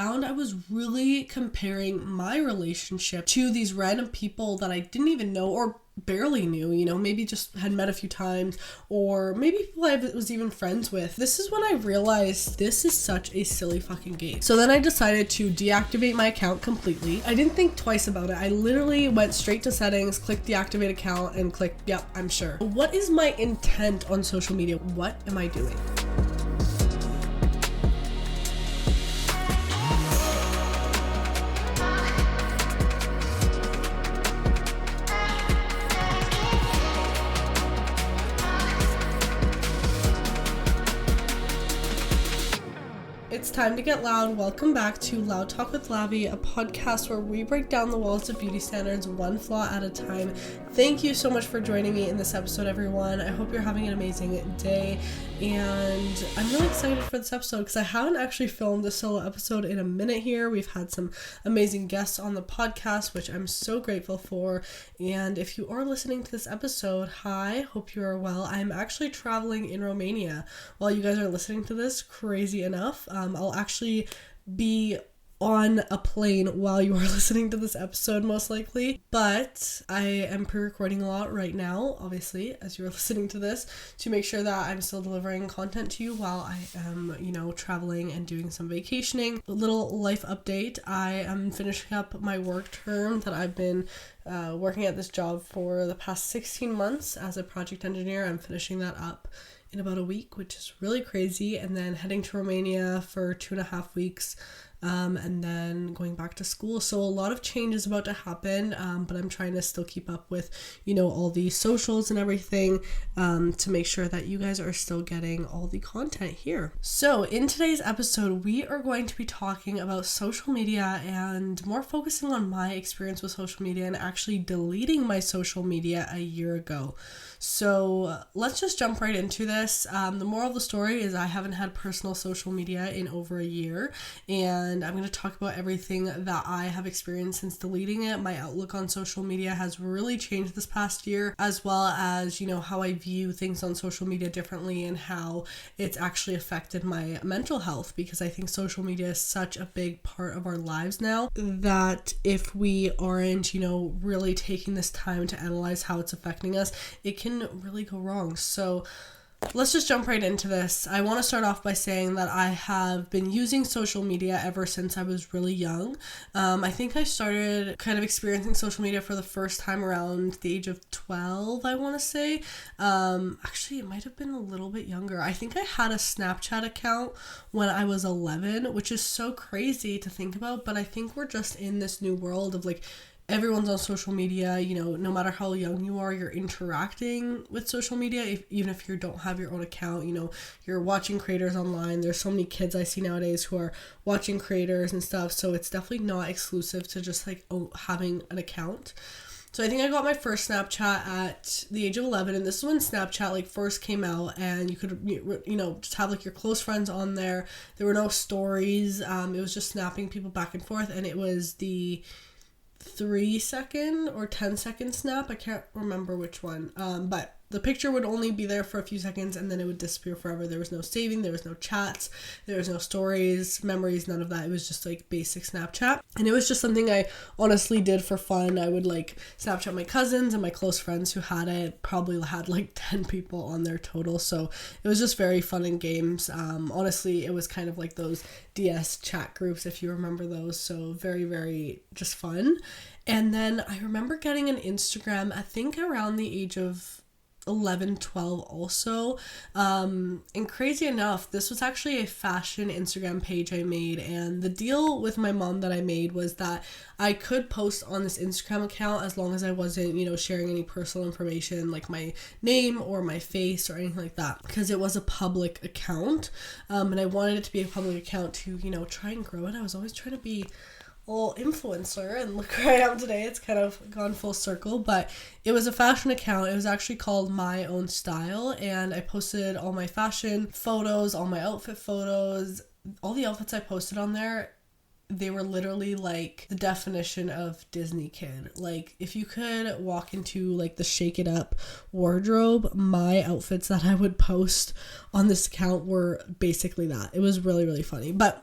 found I was really comparing my relationship to these random people that I didn't even know or barely knew, maybe just had met a few times, or maybe people I was even friends with. This is when I realized this is such a silly fucking game. So then I decided to deactivate my account completely. I didn't think twice about it. I literally went straight to settings, clicked deactivate account, and clicked, yep, I'm sure. What is my intent on social media? What am I doing? It's time to get loud. Welcome back to LoudTalk with Lavi, a podcast where we break down the walls of beauty standards one flaw at a time. Thank you so much for joining me in this episode, everyone. I hope you're having an amazing day, and I'm really excited for this episode because I haven't actually filmed a solo episode in a minute here. We've had some amazing guests on the podcast, which I'm so grateful for, and if you are listening to this episode, hi, hope you are well. I'm actually traveling in Romania while you guys are listening to this, crazy enough. I'll actually be on a plane while you are listening to this episode, most likely, but I am pre-recording a lot right now, obviously, as you are listening to this, to make sure that I'm still delivering content to you while I am, traveling and doing some vacationing. A little life update. I am finishing up my work term that I've been working at this job for the past 16 months as a project engineer. I'm finishing that up in about a week, which is really crazy, and then heading to Romania for 2.5 weeks, and then going back to school. So a lot of change is about to happen, but I'm trying to still keep up with, all the socials and everything, to make sure that you guys are still getting all the content here. So in today's episode, we are going to be talking about social media and more focusing on my experience with social media and actually deleting my social media a year ago. So let's just jump right into this. The moral of the story is I haven't had personal social media in over a year, and I'm going to talk about everything that I have experienced since deleting it. My outlook on social media has really changed this past year, as well as, how I view things on social media differently and how it's actually affected my mental health, because I think social media is such a big part of our lives now that if we aren't, really taking this time to analyze how it's affecting us, it can really go wrong. So let's just jump right into this. I want to start off by saying that I have been using social media ever since I was really young. I think I started kind of experiencing social media for the first time around the age of 12, I want to say. Actually, it might have been a little bit younger. I think I had a Snapchat account when I was 11, which is so crazy to think about, but I think we're just in this new world of everyone's on social media, no matter how young you are, you're interacting with social media, even if you don't have your own account, you're watching creators online. There's so many kids I see nowadays who are watching creators and stuff, so it's definitely not exclusive to just having an account. So I think I got my first Snapchat at the age of 11, and this is when Snapchat first came out, and you could, just have your close friends on there. There were no stories. It was just snapping people back and forth, and it was the 3-second or 10-second snap. I can't remember which one, but the picture would only be there for a few seconds and then it would disappear forever. There was no saving, there was no chats, there was no stories, memories, none of that. It was just basic Snapchat, and it was just something I honestly did for fun. I would Snapchat my cousins and my close friends who had it. Probably had 10 people on there total, so it was just very fun and games. Honestly, it was kind of like those DS chat groups, if you remember those, so very, very just fun. And then I remember getting an Instagram, I think around the age of 11, 12 also. And crazy enough, this was actually a fashion Instagram page I made, and the deal with my mom that I made was that I could post on this Instagram account as long as I wasn't, sharing any personal information like my name or my face or anything like that, because it was a public account, and I wanted it to be a public account to, try and grow it. I was always trying to be influencer, and look where I am today. It's kind of gone full circle, but it was a fashion account. It was actually called My Own Style, and I posted all my fashion photos, all my outfit photos, all the outfits I posted on there. They were literally the definition of Disney kid. If you could walk into the Shake It Up wardrobe, my outfits that I would post on this account were basically that. It was really, really funny. But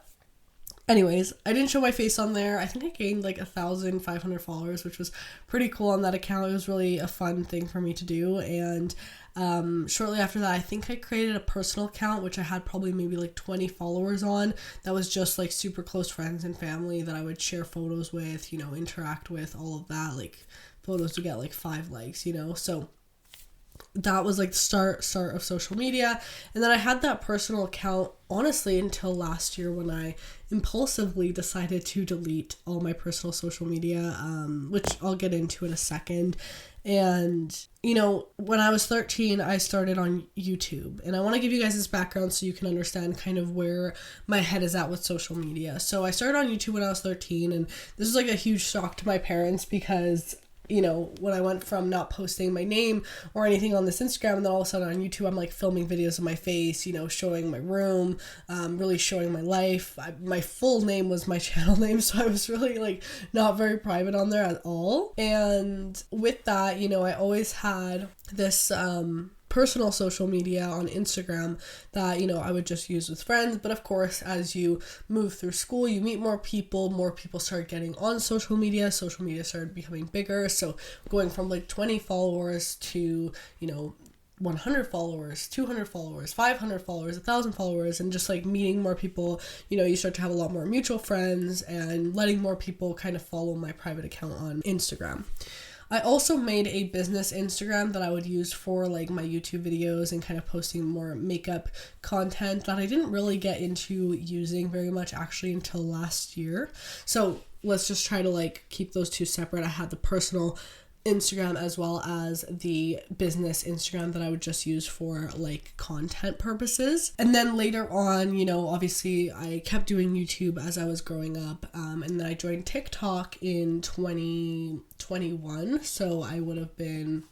Anyways, I didn't show my face on there. I think I gained like 1,500 followers, which was pretty cool on that account. It was really a fun thing for me to do. And shortly after that, I think I created a personal account, which I had probably maybe like 20 followers on. That was just like super close friends and family that I would share photos with, you know, interact with, all of that. Like photos would get like 5 likes, you know. So that was like the start of social media. And then I had that personal account honestly until last year when I impulsively decided to delete all my personal social media, which I'll get into in a second. And, you know, when I was 13, I started on YouTube. And I want to give you guys this background so you can understand kind of where my head is at with social media. So I started on YouTube when I was 13, and this was like a huge shock to my parents because, you know, when I went from not posting my name or anything on this Instagram, and then all of a sudden on YouTube, I'm like filming videos of my face, you know, showing my room, really showing my life. My full name was my channel name, so I was really like not very private on there at all. And with that, you know, I always had this personal social media on Instagram that, you know, I would just use with friends. But of course, as you move through school, you meet more people started getting on social media started becoming bigger. So going from like 20 followers to, you know, 100 followers, 200 followers, 500 followers, 1,000 followers, and just like meeting more people, you know, you start to have a lot more mutual friends and letting more people kind of follow my private account on Instagram. I also made a business Instagram that I would use for like my YouTube videos and kind of posting more makeup content that I didn't really get into using very much actually until last year. So let's just try to like keep those two separate. I had the personal Instagram as well as the business Instagram that I would just use for like content purposes. And then later on, you know, obviously I kept doing YouTube as I was growing up, and then I joined TikTok in 2021, so I would have been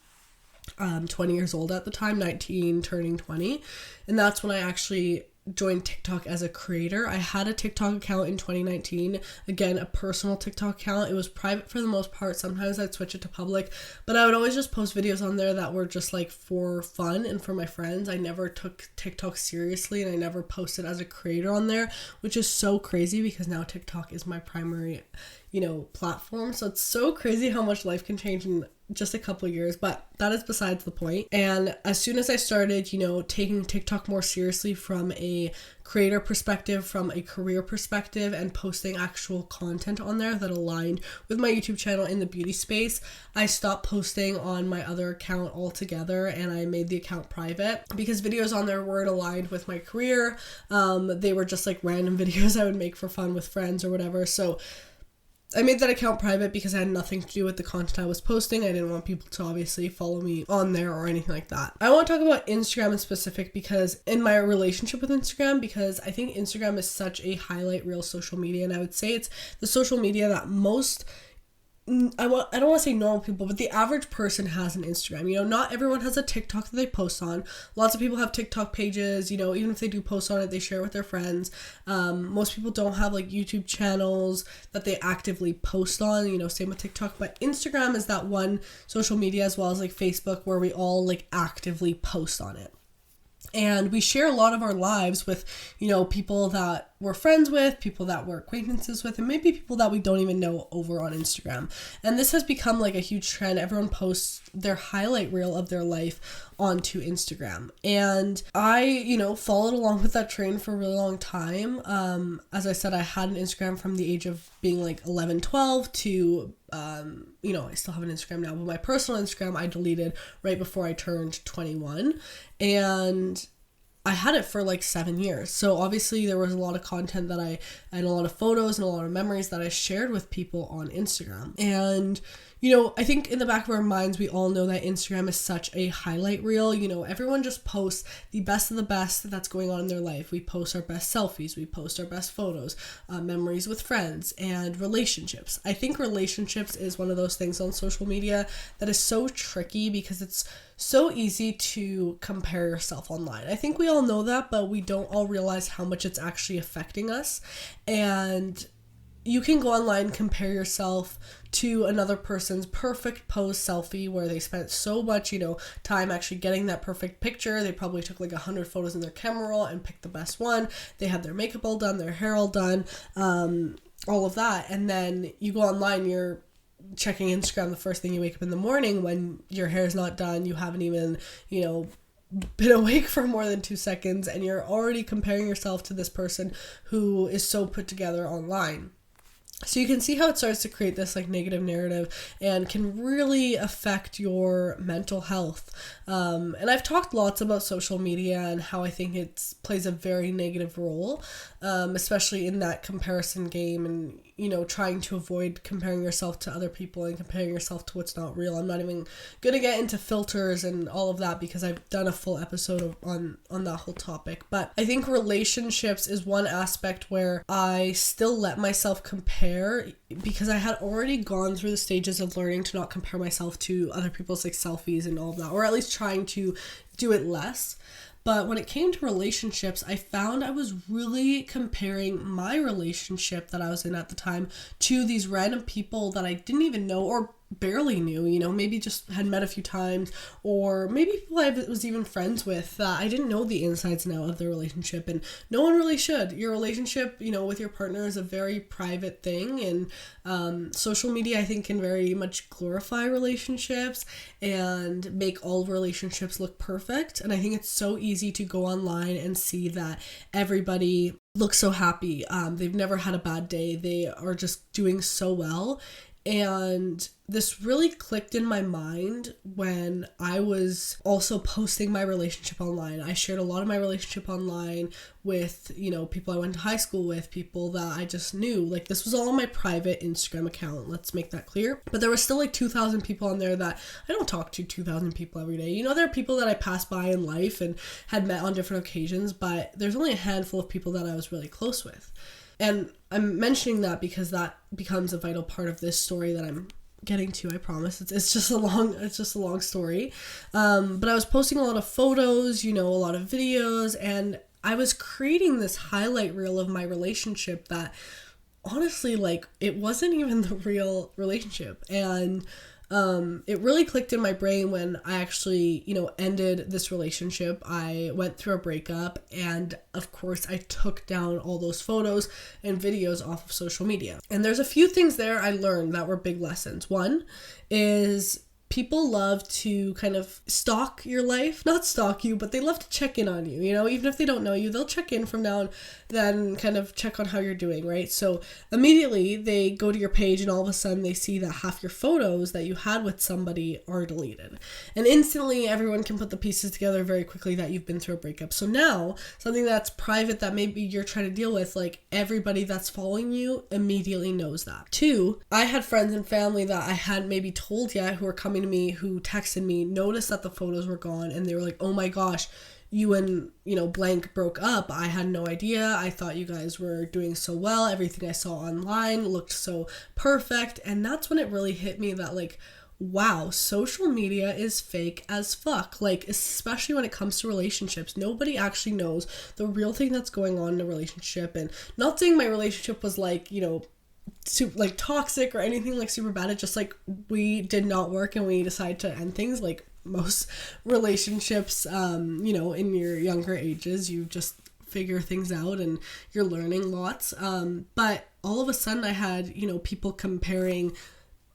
20 years old at the time, 19 turning 20, and that's when I actually joined TikTok as a creator. I had a TikTok account in 2019, again, a personal TikTok account. It was private for the most part. Sometimes I'd switch it to public, but I would always just post videos on there that were just like for fun and for my friends. I never took TikTok seriously, and I never posted as a creator on there, which is so crazy because now TikTok is my primary, you know, platform. So it's so crazy how much life can change in just a couple of years, but that is besides the point. And as soon as I started, you know, taking TikTok more seriously from a creator perspective, from a career perspective, and posting actual content on there that aligned with my YouTube channel in the beauty space, I stopped posting on my other account altogether, and I made the account private because videos on there weren't aligned with my career. They were just like random videos I would make for fun with friends or whatever. So I made that account private because it had nothing to do with the content I was posting. I didn't want people to obviously follow me on there or anything like that. I want to talk about Instagram in specific because in my relationship with Instagram, because I think Instagram is such a highlight reel social media, and I would say it's the social media that most, I don't want to say normal people, but the average person has an Instagram. You know, not everyone has a TikTok that they post on. Lots of people have TikTok pages, you know, even if they do post on it, they share it with their friends. Most people don't have like YouTube channels that they actively post on, you know, same with TikTok. But Instagram is that one social media, as well as like Facebook, where we all like actively post on it. And we share a lot of our lives with, you know, people that we're friends with, people that we're acquaintances with, and maybe people that we don't even know over on Instagram. And this has become like a huge trend. Everyone posts their highlight reel of their life onto Instagram. And I, you know, followed along with that trend for a really long time. As I said, I had an Instagram from the age of being like 11, 12 to, you know, I still have an Instagram now, but my personal Instagram I deleted right before I turned 21. And I had it for like 7 years. So obviously there was a lot of content that I had, a lot of photos and a lot of memories that I shared with people on Instagram. And, you know, I think in the back of our minds, we all know that Instagram is such a highlight reel. You know, everyone just posts the best of the best that's going on in their life. We post our best selfies. We post our best photos, memories with friends, and relationships. I think relationships is one of those things on social media that is so tricky because it's so easy to compare yourself online. I think we all know that, but we don't all realize how much it's actually affecting us. And you can go online and compare yourself to another person's perfect pose selfie where they spent so much, time actually getting that perfect picture. They probably took like 100 photos in their camera roll and picked the best one. They had their makeup all done, their hair all done, all of that. And then you go online, you're checking Instagram the first thing you wake up in the morning when your hair's not done. You haven't even, been awake for more than 2 seconds, and you're already comparing yourself to this person who is so put together online. So you can see how it starts to create this like negative narrative and can really affect your mental health. And I've talked lots about social media and how I think it plays a very negative role, especially in that comparison game and, trying to avoid comparing yourself to other people and comparing yourself to what's not real. I'm not even going to get into filters and all of that because I've done a full episode on that whole topic. But I think relationships is one aspect where I still let myself compare because I had already gone through the stages of learning to not compare myself to other people's like selfies and all of that, or at least trying to do it less. But when it came to relationships, I found I was really comparing my relationship that I was in at the time to these random people that I didn't even know or barely knew, maybe just had met a few times, or maybe people I was even friends with that I didn't know the insides and out of their relationship, and no one really should. Your relationship, with your partner is a very private thing, and social media, I think, can very much glorify relationships and make all relationships look perfect, and I think it's so easy to go online and see that everybody looks so happy. They've never had a bad day. They are just doing so well. And this really clicked in my mind when I was also posting my relationship online. I shared a lot of my relationship online with, people I went to high school with, people that I just knew. Like, this was all on my private Instagram account. Let's make that clear. But there was still like 2,000 people on there that I don't talk to 2,000 people every day. There are people that I pass by in life and had met on different occasions, but there's only a handful of people that I was really close with. And I'm mentioning that because that becomes a vital part of this story that I'm getting to. I promise. It's just a long story. But I was posting a lot of photos, a lot of videos, and I was creating this highlight reel of my relationship that honestly, like, it wasn't even the real relationship. And it really clicked in my brain when I actually, ended this relationship. I went through a breakup, and of course I took down all those photos and videos off of social media. And there's a few things there I learned that were big lessons. One is people love to kind of stalk your life. Not stalk you, but they love to check in on you, even if they don't know you, they'll check in from now and then, kind of check on how you're doing, right? So immediately they go to your page and all of a sudden they see that half your photos that you had with somebody are deleted. And instantly everyone can put the pieces together very quickly that you've been through a breakup. So now something that's private that maybe you're trying to deal with, like, everybody that's following you immediately knows that. Two, I had friends and family that I hadn't maybe told yet who were coming to me, who texted me, noticed that the photos were gone, and they were like, oh my gosh, you and blank broke up. I had no idea. I thought you guys were doing so well. Everything I saw online looked so perfect. And that's when it really hit me that, like, wow, social media is fake as fuck. Like, especially when it comes to relationships, nobody actually knows the real thing that's going on in a relationship. And not saying my relationship was like, super, like, toxic or anything like super bad. It's just like we did not work and we decided to end things, like most relationships. In your younger ages, you just figure things out and you're learning lots. But all of a sudden I had, people comparing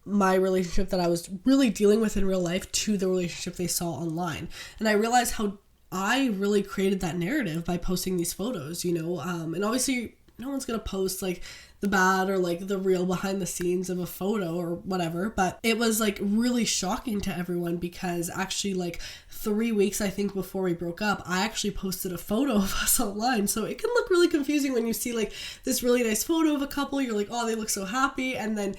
my relationship that I was really dealing with in real life to the relationship they saw online. And I realized how I really created that narrative by posting these photos, and obviously no one's going to post like the bad or like the real behind the scenes of a photo or whatever, but it was like really shocking to everyone because actually, like, 3 weeks I think before we broke up, I actually posted a photo of us online. So it can look really confusing when you see like this really nice photo of a couple, you're like, oh, they look so happy, and then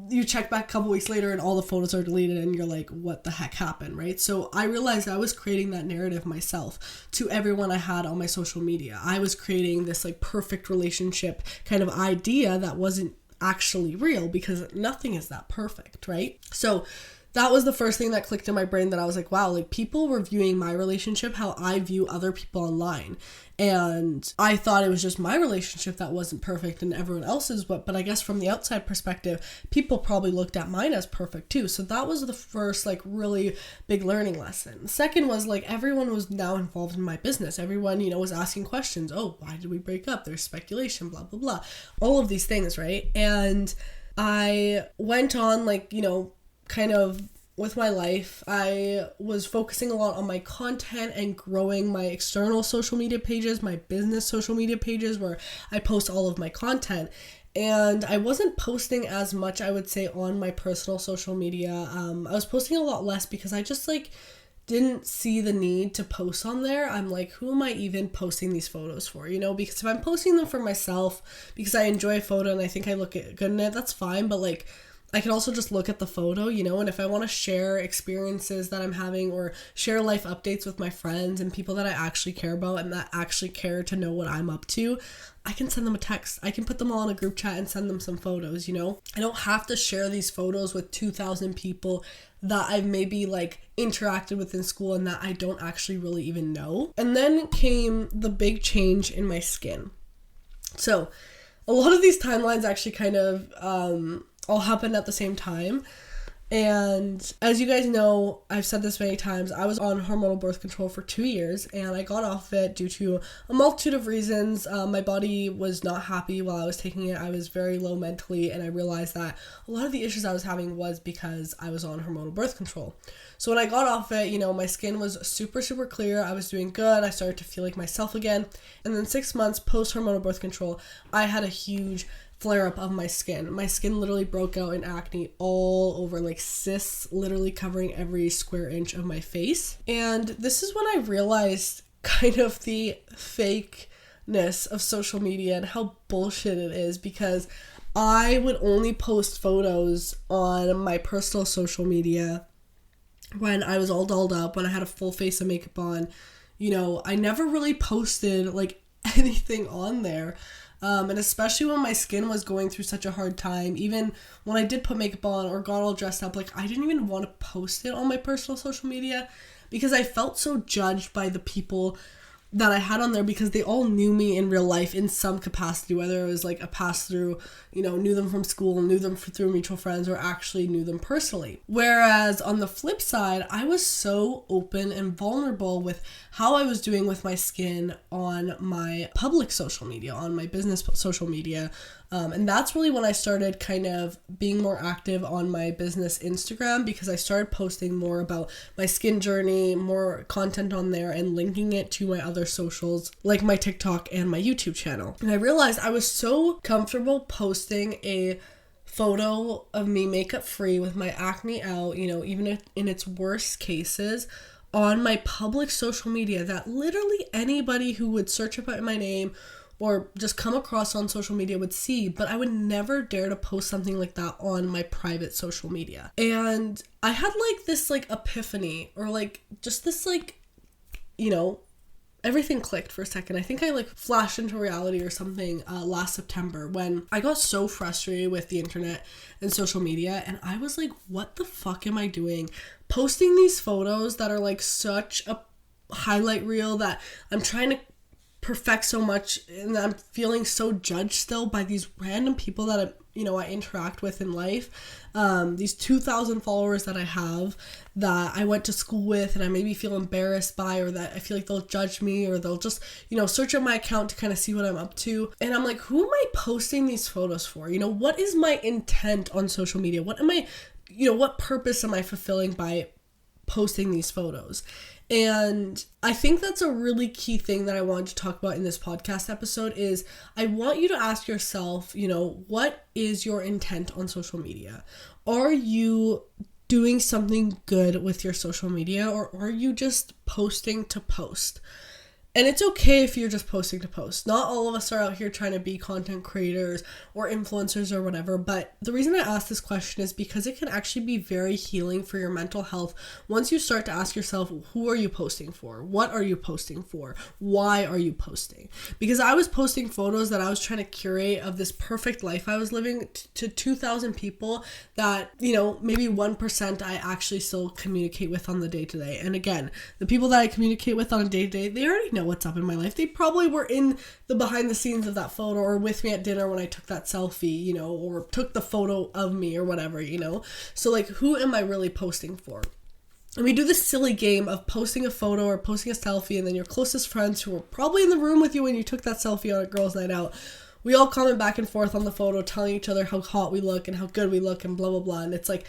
you check back a couple weeks later and all the photos are deleted and you're like, what the heck happened, right? So I realized I was creating that narrative myself to everyone I had on my social media. I was creating this like perfect relationship kind of idea that wasn't actually real because nothing is that perfect, right? So that was the first thing that clicked in my brain, that I was like, wow, like people were viewing my relationship how I view other people online. And I thought it was just my relationship that wasn't perfect and everyone else's, but I guess from the outside perspective, people probably looked at mine as perfect too. So that was the first like really big learning lesson. The second was like everyone was now involved in my business. Everyone, was asking questions. Oh, why did we break up? There's speculation, blah, blah, blah. All of these things, right? And I went on like, kind of with my life. I was focusing a lot on my content and growing my external social media pages, my business social media pages where I post all of my content. And I wasn't posting as much, I would say, on my personal social media. I was posting a lot less because I just like didn't see the need to post on there. I'm like, who am I even posting these photos for? Because if I'm posting them for myself because I enjoy a photo and I think I look good in it, that's fine. But like, I can also just look at the photo, and if I want to share experiences that I'm having or share life updates with my friends and people that I actually care about and that actually care to know what I'm up to, I can send them a text. I can put them all in a group chat and send them some photos, I don't have to share these photos with 2,000 people that I've maybe like interacted with in school and that I don't actually really even know. And then came the big change in my skin. So a lot of these timelines actually kind of all happened at the same time. And as you guys know, I've said this many times, I was on hormonal birth control for 2 years and I got off it due to a multitude of reasons. My body was not happy while I was taking it. I was very low mentally, and I realized that a lot of the issues I was having was because I was on hormonal birth control. So when I got off it, my skin was super, super clear. I was doing good. I started to feel like myself again. And then 6 months post hormonal birth control, I had a huge flare up of my skin. My skin literally broke out in acne all over, like cysts literally covering every square inch of my face. And this is when I realized kind of the fakeness of social media and how bullshit it is, because I would only post photos on my personal social media when I was all dolled up, when I had a full face of makeup on. I never really posted like anything on there. And especially when my skin was going through such a hard time, even when I did put makeup on or got all dressed up, like I didn't even want to post it on my personal social media because I felt so judged by the people that I had on there, because they all knew me in real life in some capacity, whether it was like a pass through, knew them from school, knew them through mutual friends, or actually knew them personally. Whereas on the flip side, I was so open and vulnerable with how I was doing with my skin on my public social media, on my business social media. And that's really when I started kind of being more active on my business Instagram, because I started posting more about my skin journey, more content on there, and linking it to my other socials like my TikTok and my YouTube channel. And I realized I was so comfortable posting a photo of me makeup free with my acne out, even in its worst cases, on my public social media, that literally anybody who would search about my name or just come across on social media would see, but I would never dare to post something like that on my private social media. And I had like this like epiphany, or like just this like, everything clicked for a second. I think I like flashed into reality or something last September, when I got so frustrated with the internet and social media, and I was like, what the fuck am I doing? Posting these photos that are like such a highlight reel that I'm trying to perfect so much, and I'm feeling so judged still by these random people that I interact with in life. These 2,000 followers that I have that I went to school with and I maybe feel embarrassed by, or that I feel like they'll judge me, or they'll just, search up my account to kind of see what I'm up to. And I'm like, who am I posting these photos for? What is my intent on social media? What am I, what purpose am I fulfilling by posting these photos? And I think that's a really key thing that I wanted to talk about in this podcast episode. Is I want you to ask yourself, what is your intent on social media? Are you doing something good with your social media, or are you just posting to post? And it's okay if you're just posting to post. Not all of us are out here trying to be content creators or influencers or whatever. But the reason I ask this question is because it can actually be very healing for your mental health once you start to ask yourself, who are you posting for? What are you posting for? Why are you posting? Because I was posting photos that I was trying to curate of this perfect life I was living to 2,000 people that, you know, maybe 1% I actually still communicate with on the day-to-day. And again, the people that I communicate with on a day-to-day, they already know what's up in my life. They probably were in the behind the scenes of that photo or with me at dinner when I took that selfie, you know, or took the photo of me or whatever, you know. So like, who am I really posting for? And we do this silly game of posting a photo or posting a selfie, and then your closest friends who were probably in the room with you when you took that selfie on a girls' night out, we all comment back and forth on the photo, telling each other how hot we look and how good we look and blah blah blah. And it's like,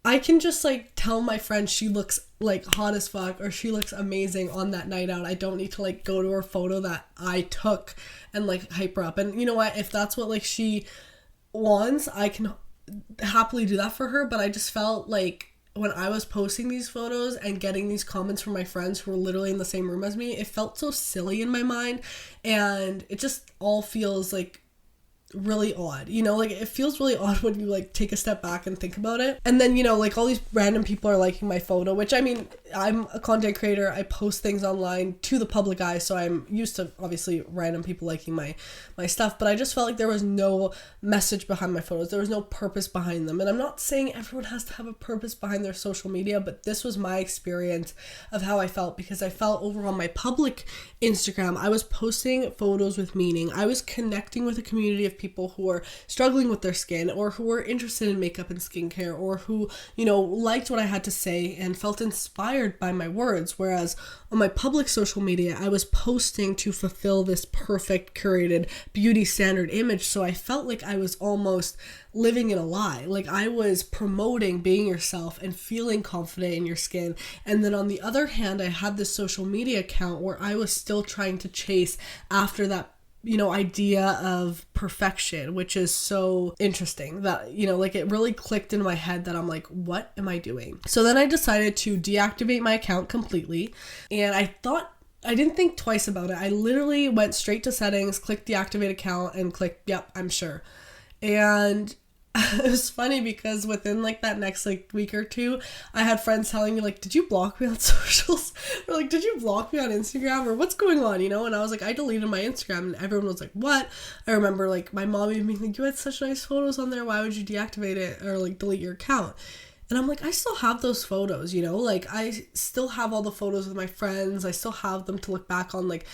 I can just like tell my friend she looks like hot as fuck or she looks amazing on that night out. I don't need to like go to her photo that I took and like hype her up. And you know what? If that's what like she wants, I can happily do that for her. But I just felt like when I was posting these photos and getting these comments from my friends who were literally in the same room as me, it felt so silly in my mind. And it just all feels like really odd, you know, like it feels really odd when you like take a step back and think about it. And then, you know, like all these random people are liking my photo, which I mean, I'm a content creator, I post things online to the public eye, so I'm used to obviously random people liking my stuff, but I just felt like there was no message behind my photos, there was no purpose behind them. And I'm not saying everyone has to have a purpose behind their social media, but this was my experience of how I felt, because I felt over on my public Instagram, I was posting photos with meaning. I was connecting with a community of people who are struggling with their skin, or who were interested in makeup and skincare, or who, you know, liked what I had to say and felt inspired by my words. Whereas on my public social media, I was posting to fulfill this perfect curated beauty standard image. So I felt like I was almost living in a lie. Like I was promoting being yourself and feeling confident in your skin. And then on the other hand, I had this social media account where I was still trying to chase after that, you know, idea of perfection, which is so interesting that, you know, like it really clicked in my head that I'm like, what am I doing? So then I decided to deactivate my account completely. And I didn't think twice about it. I literally went straight to settings, clicked deactivate account, and clicked, yep, I'm sure. And it was funny because within like that next like week or two, I had friends telling me like, did you block me on socials? Or like, did you block me on Instagram? Or what's going on, you know? And I was like, I deleted my Instagram. And everyone was like, what? I remember like my mom even being like, you had such nice photos on there, why would you deactivate it or like delete your account? And I'm like, I still have those photos, you know? Like I still have all the photos with my friends. I still have them to look back on. Like,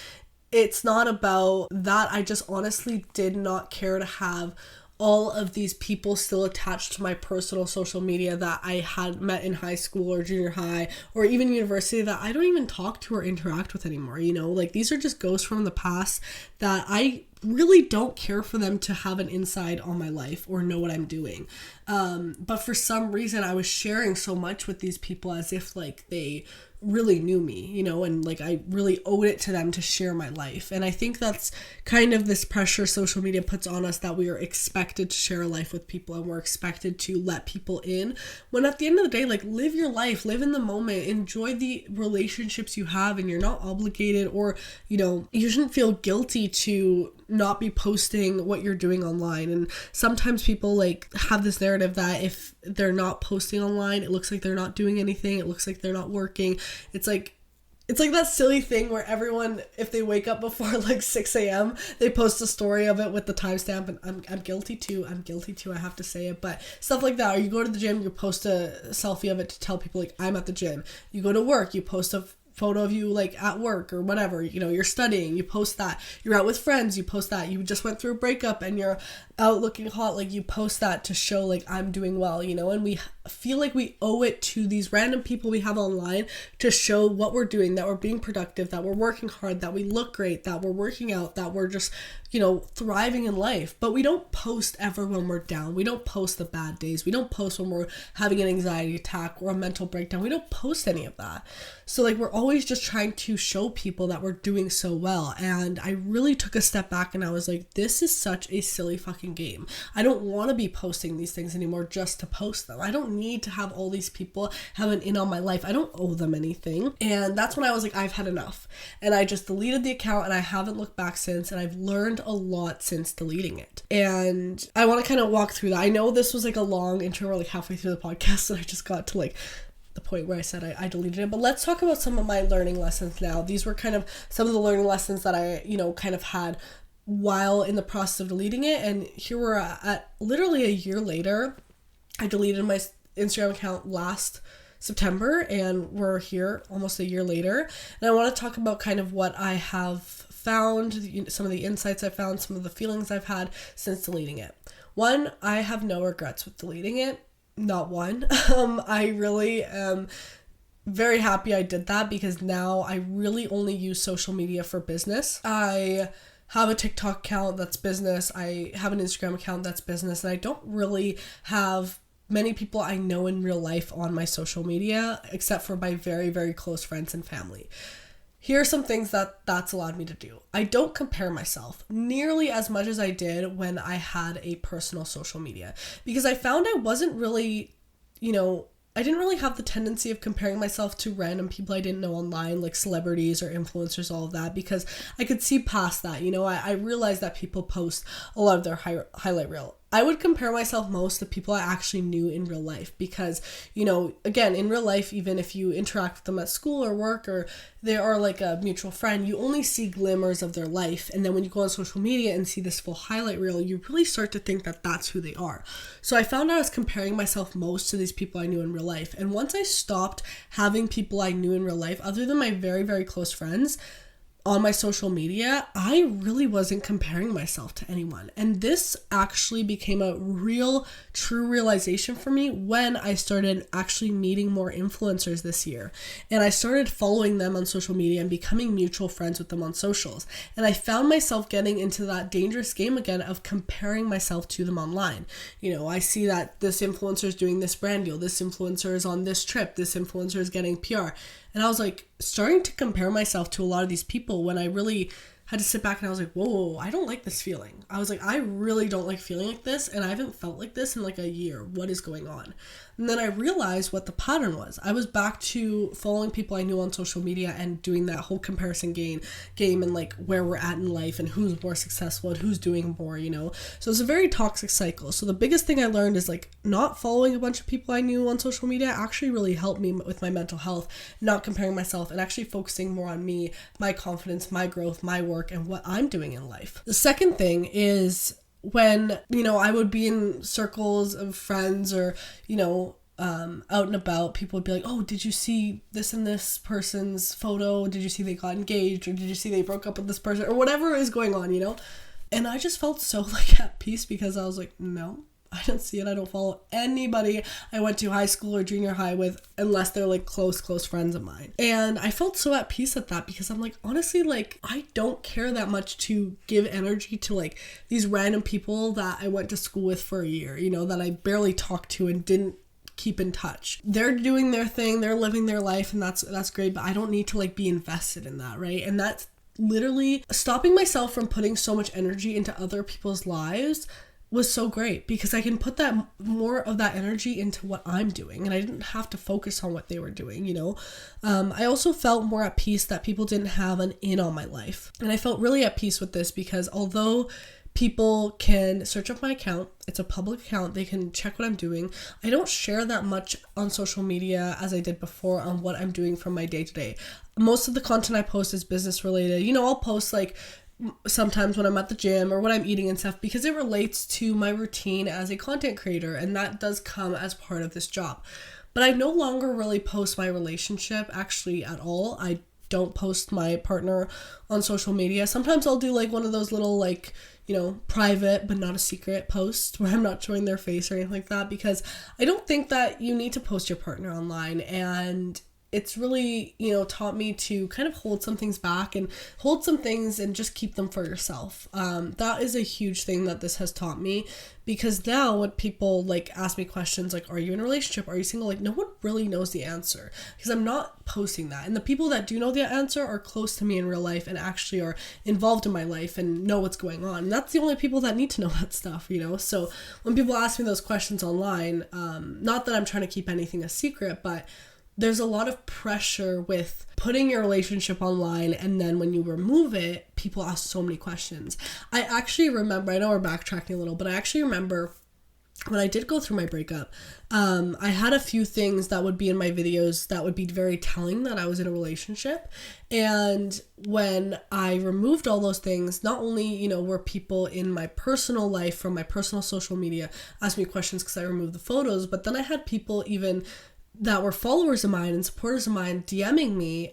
it's not about that. I just honestly did not care to have all of these people still attached to my personal social media that I had met in high school or junior high or even university that I don't even talk to or interact with anymore, you know? Like these are just ghosts from the past that I really don't care for them to have an insight on my life or know what I'm doing. But for some reason I was sharing so much with these people as if like they really knew me, you know, and like I really owed it to them to share my life. And I think that's kind of this pressure social media puts on us, that we are expected to share a life with people and we're expected to let people in, when at the end of the day, like live your life, live in the moment, enjoy the relationships you have, and you're not obligated, or, you know, you shouldn't feel guilty to not be posting what you're doing online. And sometimes people like have this narrative that if they're not posting online, it looks like they're not doing anything, it looks like they're not working. It's like that silly thing where everyone, if they wake up before like 6 a.m, they post a story of it with the timestamp. And I'm guilty too, I have to say it, but stuff like that. Or you go to the gym, you post a selfie of it to tell people like, I'm at the gym. You go to work, you post a photo of you like at work or whatever, you know, you're studying, you post that. You're out with friends, you post that. You just went through a breakup and you're out looking hot, like you post that to show like I'm doing well, you know. And we feel like we owe it to these random people we have online to show what we're doing, that we're being productive, that we're working hard, that we look great, that we're working out, that we're just, you know, thriving in life. But we don't post ever when we're down. We don't post the bad days. We don't post when we're having an anxiety attack or a mental breakdown. We don't post any of that. So like we're always just trying to show people that we're doing so well. And I really took a step back and I was like, this is such a silly fucking fucking game. I don't want to be posting these things anymore just to post them. I don't need to have all these people have an in on my life. I don't owe them anything. And that's when I was like, I've had enough. And I just deleted the account, and I haven't looked back since, and I've learned a lot since deleting it. And I want to kind of walk through that. I know this was like a long intro, or like halfway through the podcast, and I just got to like the point where I said I deleted it. But let's talk about some of my learning lessons now. These were kind of some of the learning lessons that I, kind of had while in the process of deleting it. And here we're at literally a year later. I deleted my Instagram account last September, and we're here almost a year later. And I want to talk about kind of what I have found, some of the insights I found, some of the feelings I've had since deleting it. One, I have no regrets with deleting it. Not one. I really am very happy I did that, because now I really only use social media for business. I have a TikTok account that's business. I have an Instagram account that's business. And I don't really have many people I know in real life on my social media, except for my very, very close friends and family. Here are some things that's allowed me to do. I don't compare myself nearly as much as I did when I had a personal social media, because I found I wasn't really, I didn't really have the tendency of comparing myself to random people I didn't know online, like celebrities or influencers, all of that, because I could see past that. I realized that people post a lot of their highlight reel. I would compare myself most to people I actually knew in real life, because, again, in real life, even if you interact with them at school or work, or they are like a mutual friend, you only see glimmers of their life. And then when you go on social media and see this full highlight reel, you really start to think that that's who they are. So I found I was comparing myself most to these people I knew in real life. And once I stopped having people I knew in real life, other than my very, very close friends, on my social media, I really wasn't comparing myself to anyone. And this actually became a real, true realization for me when I started actually meeting more influencers this year. And I started following them on social media and becoming mutual friends with them on socials. And I found myself getting into that dangerous game again of comparing myself to them online. I see that this influencer is doing this brand deal, this influencer is on this trip, this influencer is getting PR. And I was like starting to compare myself to a lot of these people when I really had to sit back, and I was like, whoa, I don't like this feeling. I was like, I really don't like feeling like this, and I haven't felt like this in like a year. What is going on? And then I realized what the pattern was. I was back to following people I knew on social media and doing that whole comparison game and like where we're at in life and who's more successful and who's doing more, So it's a very toxic cycle. So the biggest thing I learned is like not following a bunch of people I knew on social media actually really helped me with my mental health, not comparing myself and actually focusing more on me, my confidence, my growth, my work, and what I'm doing in life. The second thing is when, I would be in circles of friends or, out and about, people would be like, oh, did you see this and this person's photo? Did you see they got engaged? Or did you see they broke up with this person? Or whatever is going on, And I just felt so like at peace, because I was like, no, I don't see it. I don't follow anybody I went to high school or junior high with, unless they're like close friends of mine. And I felt so at peace at that, because I'm like, honestly, like I don't care that much to give energy to like these random people that I went to school with for a year, that I barely talked to and didn't keep in touch. They're doing their thing, they're living their life, and that's great, but I don't need to like be invested in that, right? And that's literally stopping myself from putting so much energy into other people's lives was so great, because I can put that more of that energy into what I'm doing, and I didn't have to focus on what they were doing, I also felt more at peace that people didn't have an in on my life. And I felt really at peace with this, because although people can search up my account, it's a public account, they can check what I'm doing, I don't share that much on social media as I did before on what I'm doing from my day to day. Most of the content I post is business related. I'll post like sometimes when I'm at the gym or when I'm eating and stuff, because it relates to my routine as a content creator, and that does come as part of this job. But I no longer really post my relationship actually at all. I don't post my partner on social media. Sometimes I'll do like one of those little like, private but not a secret posts where I'm not showing their face or anything like that, because I don't think that you need to post your partner online. And it's really, taught me to kind of hold some things back and hold some things and just keep them for yourself. That is a huge thing that this has taught me, because now when people like ask me questions like, are you in a relationship? Are you single? Like, no one really knows the answer, because I'm not posting that. And the people that do know the answer are close to me in real life and actually are involved in my life and know what's going on. And that's the only people that need to know that stuff, So when people ask me those questions online, not that I'm trying to keep anything a secret, but there's a lot of pressure with putting your relationship online, and then when you remove it, people ask so many questions. I actually remember, I know we're backtracking a little, but I actually remember when I did go through my breakup, I had a few things that would be in my videos that would be very telling that I was in a relationship. And when I removed all those things, not only, were people in my personal life from my personal social media ask me questions because I removed the photos, but then I had people even that were followers of mine and supporters of mine DMing me,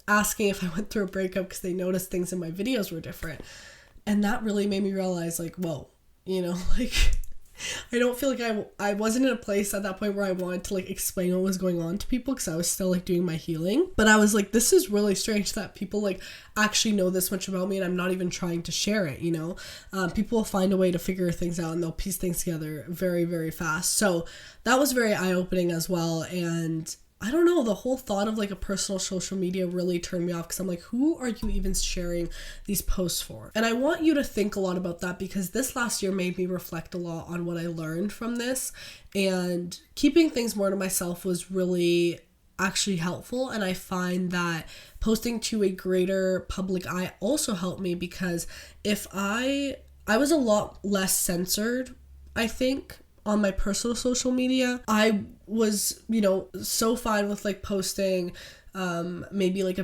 asking if I went through a breakup because they noticed things in my videos were different. And that really made me realize, like, whoa, like, I don't feel like I wasn't in a place at that point where I wanted to like explain what was going on to people, because I was still like doing my healing. But I was like, this is really strange that people like actually know this much about me and I'm not even trying to share it, People will find a way to figure things out and they'll piece things together very, very fast. So that was very eye-opening as well. And I don't know, the whole thought of like a personal social media really turned me off, because I'm like, who are you even sharing these posts for? And I want you to think a lot about that, because this last year made me reflect a lot on what I learned from this, and keeping things more to myself was really actually helpful. And I find that posting to a greater public eye also helped me, because if I was a lot less censored, I think, on my personal social media. I was, so fine with like posting maybe like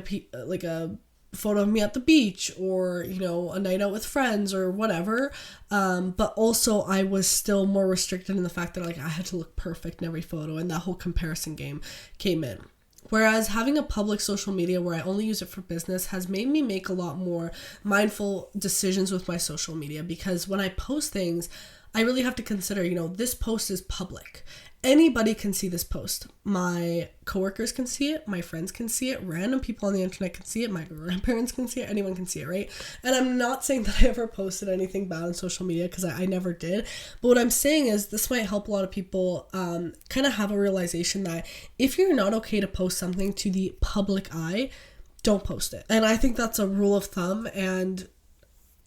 a photo of me at the beach, or, a night out with friends or whatever. But also I was still more restricted in the fact that like I had to look perfect in every photo, and that whole comparison game came in. Whereas having a public social media where I only use it for business has made me make a lot more mindful decisions with my social media, because when I post things, I really have to consider, this post is public. Anybody can see this post. My coworkers can see it. My friends can see it. Random people on the internet can see it. My grandparents can see it. Anyone can see it, right? And I'm not saying that I ever posted anything bad on social media, because I never did. But what I'm saying is this might help a lot of people kind of have a realization that if you're not okay to post something to the public eye, don't post it. And I think that's a rule of thumb. And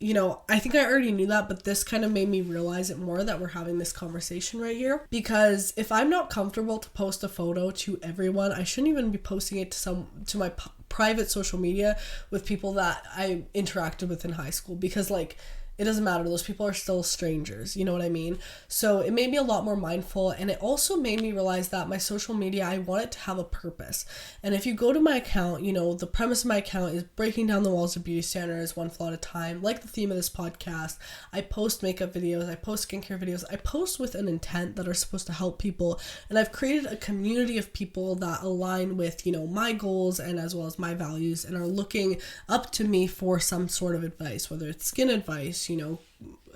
I think I already knew that, but this kind of made me realize it more that we're having this conversation right here. Because if I'm not comfortable to post a photo to everyone, I shouldn't even be posting it to my private social media with people that I interacted with in high school, because like, it doesn't matter. Those people are still strangers. You know what I mean? So it made me a lot more mindful. And it also made me realize that my social media, I want it to have a purpose. And if you go to my account, the premise of my account is breaking down the walls of beauty standards one flaw at a time. Like the theme of this podcast, I post makeup videos. I post skincare videos. I post with an intent that are supposed to help people. And I've created a community of people that align with, my goals and as well as my values, and are looking up to me for some sort of advice, whether it's skin advice,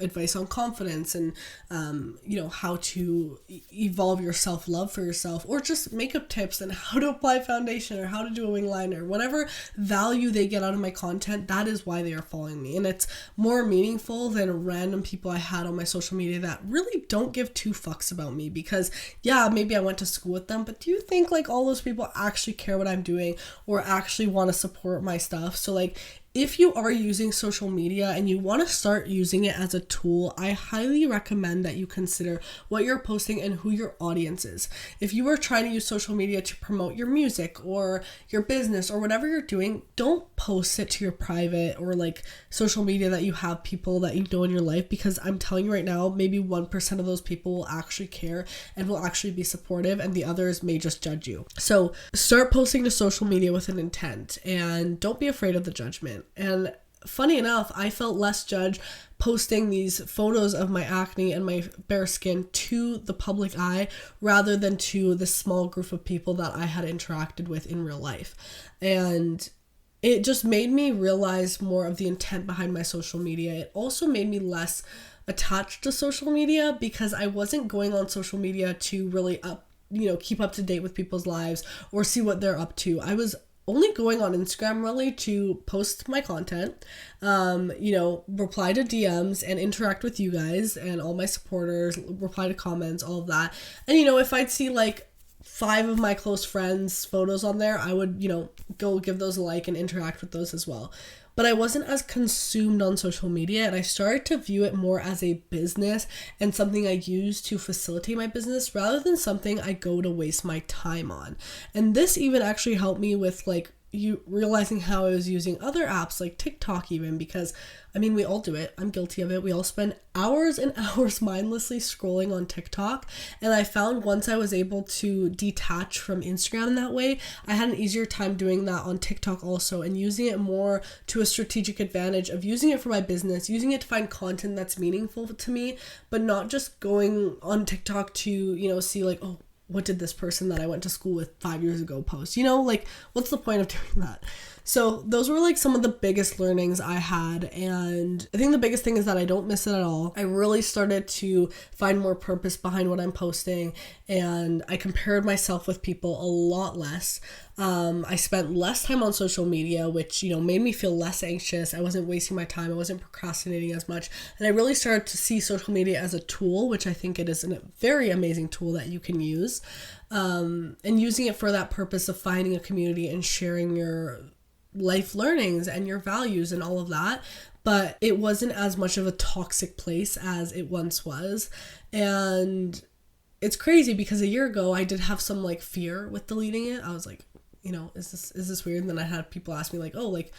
advice on confidence and, how to evolve your self-love for yourself, or just makeup tips and how to apply foundation or how to do a wing liner. Whatever value they get out of my content, that is why they are following me. And it's more meaningful than random people I had on my social media that really don't give two fucks about me, because yeah, maybe I went to school with them, but do you think like all those people actually care what I'm doing or actually want to support my stuff? So like, if you are using social media and you want to start using it as a tool, I highly recommend that you consider what you're posting and who your audience is. If you are trying to use social media to promote your music or your business or whatever you're doing, don't post it to your private or like social media that you have people that you know in your life, because I'm telling you right now, maybe 1% of those people will actually care and will actually be supportive, and the others may just judge you. So start posting to social media with an intent, and don't be afraid of the judgment. And funny enough, I felt less judged posting these photos of my acne and my bare skin to the public eye rather than to the small group of people that I had interacted with in real life. And it just made me realize more of the intent behind my social media. It also made me less attached to social media, because I wasn't going on social media to really keep up to date with people's lives or see what they're up to. I was only going on Instagram really to post my content, reply to DMs and interact with you guys and all my supporters, reply to comments, all of that. And, if I'd see like 5 of my close friends' photos on there, I would, go give those a like and interact with those as well. But I wasn't as consumed on social media, and I started to view it more as a business and something I use to facilitate my business rather than something I go to waste my time on. And this even actually helped me with like you realizing how I was using other apps like TikTok even, because we all do it. I'm guilty of it. We all spend hours and hours mindlessly scrolling on TikTok. And I found once I was able to detach from Instagram in that way, I had an easier time doing that on TikTok also, and using it more to a strategic advantage of using it for my business, using it to find content that's meaningful to me, but not just going on TikTok to, see like, oh, what did this person that I went to school with 5 years ago post? What's the point of doing that? So those were like some of the biggest learnings I had. And I think the biggest thing is that I don't miss it at all. I really started to find more purpose behind what I'm posting, and I compared myself with people a lot less. I spent less time on social media, which, made me feel less anxious. I wasn't wasting my time. I wasn't procrastinating as much. And I really started to see social media as a tool, which I think it is a very amazing tool that you can use. And using it for that purpose of finding a community and sharing your life learnings and your values and all of that. But it wasn't as much of a toxic place as it once was. And it's crazy because a year ago I did have some like fear with deleting it. I was like, is this weird? And then I had people ask me like, oh, like,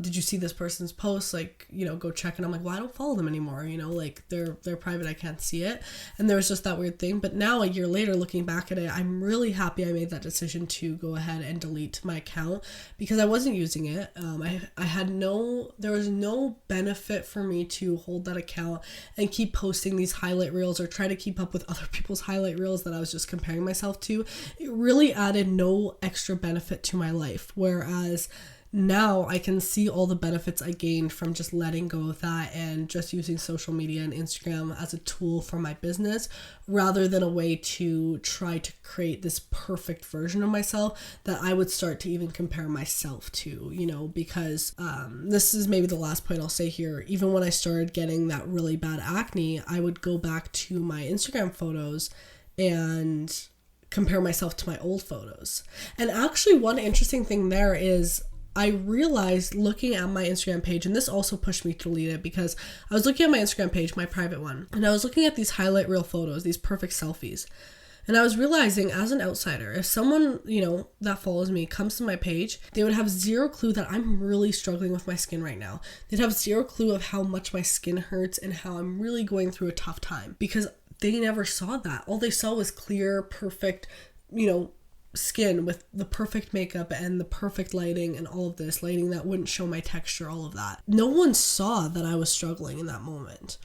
did you see this person's post? Like, go check. And I'm like, well, I don't follow them anymore. Like they're private. I can't see it. And there was just that weird thing. But now a year later, looking back at it, I'm really happy I made that decision to go ahead and delete my account because I wasn't using it. There was no benefit for me to hold that account and keep posting these highlight reels or try to keep up with other people's highlight reels that I was just comparing myself to. It really added no extra benefit to my life. Whereas now I can see all the benefits I gained from just letting go of that and just using social media and Instagram as a tool for my business rather than a way to try to create this perfect version of myself that I would start to even compare myself to, because this is maybe the last point I'll say here. Even when I started getting that really bad acne, I would go back to my Instagram photos and compare myself to my old photos. And actually one interesting thing there is I realized looking at my Instagram page, and this also pushed me to delete it because I was looking at my Instagram page, my private one, and I was looking at these highlight reel photos, these perfect selfies. And I was realizing as an outsider, if someone, that follows me comes to my page, they would have zero clue that I'm really struggling with my skin right now. They'd have zero clue of how much my skin hurts and how I'm really going through a tough time because they never saw that. All they saw was clear, perfect, skin with the perfect makeup and the perfect lighting and all of this lighting that wouldn't show my texture, all of that. No one saw that I was struggling in that moment.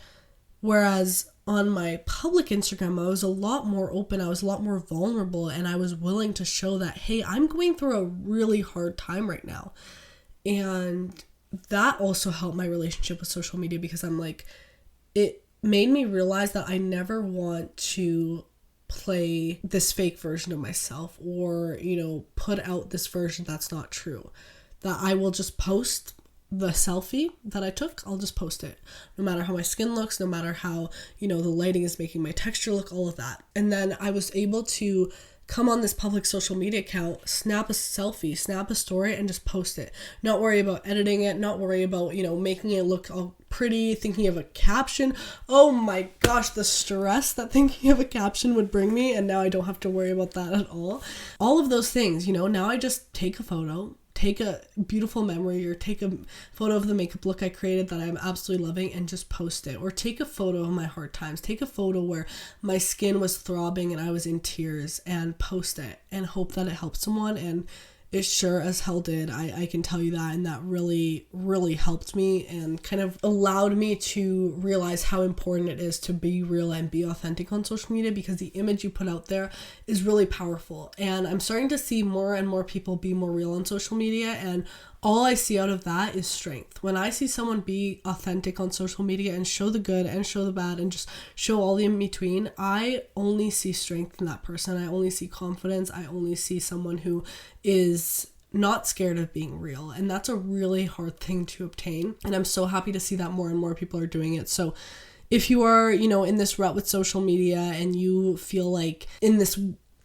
Whereas on my public Instagram, I was a lot more open, I was a lot more vulnerable, and I was willing to show that, hey, I'm going through a really hard time right now. And that also helped my relationship with social media because I'm like, it made me realize that I never want to play this fake version of myself or, put out this version that's not true. That I will just post the selfie that I took, I'll just post it. No matter how my skin looks, no matter how, the lighting is making my texture look, all of that. And then I was able to come on this public social media account, snap a selfie, snap a story, and just post it. Not worry about editing it, not worry about, making it look all pretty, thinking of a caption. Oh my gosh, the stress that thinking of a caption would bring me, and now I don't have to worry about that at all. All of those things, now I just take a photo, take a beautiful memory, or take a photo of the makeup look I created that I'm absolutely loving and just post it. Or take a photo of my hard times, take a photo where my skin was throbbing and I was in tears and post it and hope that it helps someone. And it sure as hell did. I can tell you that. And that really, really helped me and kind of allowed me to realize how important it is to be real and be authentic on social media, because the image you put out there is really powerful. And I'm starting to see more and more people be more real on social media. And all I see out of that is strength. When I see someone be authentic on social media and show the good and show the bad and just show all the in between, I only see strength in that person. I only see confidence. I only see someone who is not scared of being real. And that's a really hard thing to obtain. And I'm so happy to see that more and more people are doing it. So if you are, in this rut with social media and you feel like in this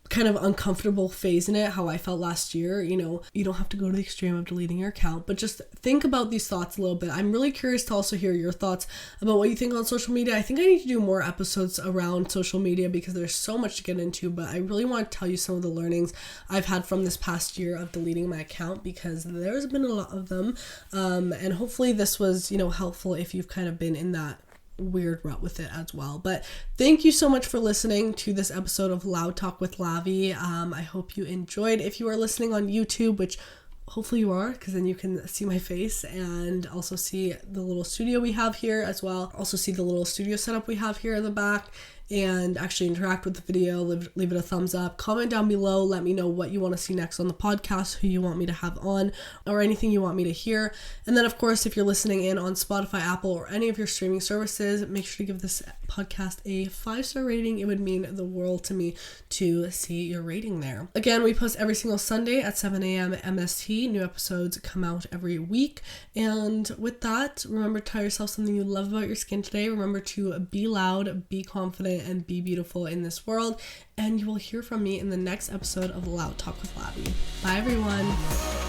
kind of uncomfortable phase in it, how I felt last year, you don't have to go to the extreme of deleting your account, but just think about these thoughts a little bit. I'm really curious to also hear your thoughts about what you think on social media. I think I need to do more episodes around social media because there's so much to get into, but I really want to tell you some of the learnings I've had from this past year of deleting my account, because there's been a lot of them, and hopefully this was, helpful if you've kind of been in that weird rut with it as well. But thank you so much for listening to this episode of Loud Talk with Lavi. I hope you enjoyed. If you are listening on YouTube, which hopefully you are, because then you can see my face and also see the little studio we have here as well. Also see the little studio setup we have here in the back, and actually interact with the video. Leave it a thumbs up. Comment down below. Let me know what you want to see next on the podcast, who you want me to have on, or anything you want me to hear. And then, of course, if you're listening in on Spotify, Apple, or any of your streaming services, make sure to give this podcast a 5-star rating. It would mean the world to me to see your rating there. Again, we post every single Sunday at 7 a.m. MST. New episodes come out every week. And with that, remember to tell yourself something you love about your skin today. Remember to be loud, be confident, and be beautiful in this world. And you will hear from me in the next episode of Loud Talk with Lavi. Bye, everyone.